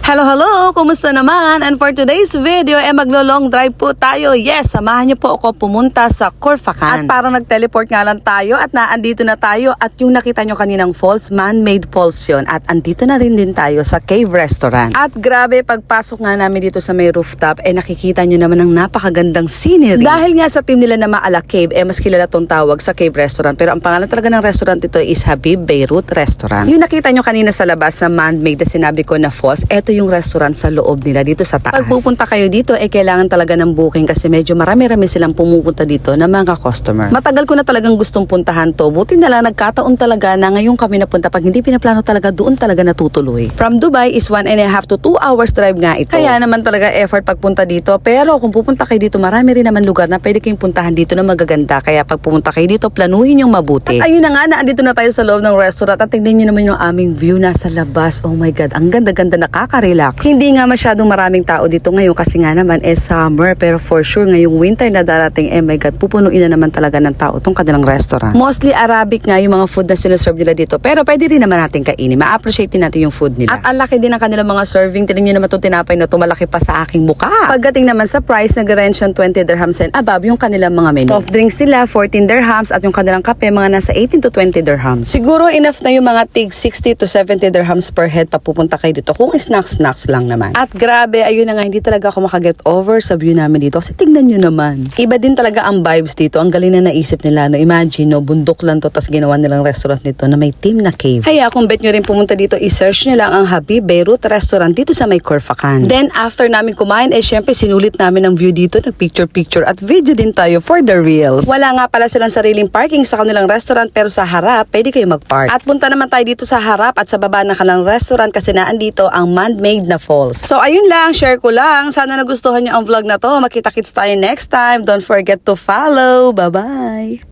Hello! Kumusta naman? And for today's video, maglo-long drive po tayo. Yes, samahan niyo po ako pumunta sa Corfacan. At parang nag-teleport nga lang tayo at naandito na tayo. At yung nakita nyo kaninang falls, man-made falls yun. At andito na rin din tayo sa Cave Restaurant. At grabe, pagpasok nga namin dito sa may rooftop, nakikita nyo naman ang napakagandang scenery. Dahil nga sa team nila na Maala Cave, mas kilala tong tawag sa Cave Restaurant. Pero ang pangalan talaga ng restaurant ito is Habib Beirut Restaurant. Yung nakita nyo kanina sa labas na man-made na sinabi ko na falls, eto yung restaurant sa loob nila dito sa taas. Pag pupunta kayo dito, kailangan talaga ng booking kasi medyo marami-rami silang pumupunta dito na mga customer. Matagal ko na talagang gustong puntahan to. Buti na lang nagkataon talaga na ngayon kami napunta. Pag hindi pinaplano talaga, doon talaga natutuloy. From Dubai is 1.5 to 2 hours drive nga ito. Kaya naman talaga effort pagpunta dito. Pero kung pupunta kayo dito, marami rin naman lugar na pwede kayong puntahan dito na magaganda. Kaya pag pumunta kayo dito, planuhin yung mabuti. At ayun na nga, naandito na tayo sa loob ng restaurant at tingnan nyo naman yung aming view nasa labas. Oh my God, ang ganda-ganda, nakaka-relax. Hindi nga masyadong maraming tao dito ngayon kasi nga naman summer, pero for sure ngayong winter na darating, my God, pupunuin na naman talaga ng tao itong kanilang restaurant. Mostly Arabic nga yung mga food na sinaserve nila dito, pero pwede rin naman natin kainin. Ma-appreciate din natin yung food nila. At ang laki din ng kanilang mga serving. Tingnan nyo naman itong tinapay na tumalaki pa sa aking mukha. Pagdating naman sa price, nag-range ng 20 dirhams and above yung kanilang mga menu. Soft drinks nila, 14 dirhams at yung kanilang kape, mga nasa 18 to 20 dirhams. Siguro enough na yung mga tig 60 to 70 dirhams per head papupunta kayo dito kung snacks lang naman. At grabe, ayun na nga, hindi talaga ako makaget over sa view namin dito kasi tignan nyo naman. Iba din talaga ang vibes dito. Ang galing na naisip nila. No? Imagine, no, bundok lang to tapos ginawa nilang restaurant nito na may team na cave. Kaya kung bet nyo rin pumunta dito, i-search nyo lang ang Habib Beirut Restaurant dito sa may Corfacan. Then after namin kumain, syempre sinulit namin ang view dito. Nag-picture at video din tayo for the reels. Wala nga pala silang sariling parking sa kanilang restaurant pero sa harap, pwede kayo mag-park. At punta naman tayo dito sa harap at sa baba ng kanilang restaurant kasi naandito ang man-made na falls. So ayun lang, share ko lang. Sana nagustuhan nyo ang vlog na to. Makita-kits tayo next time. Don't forget to follow. Bye-bye!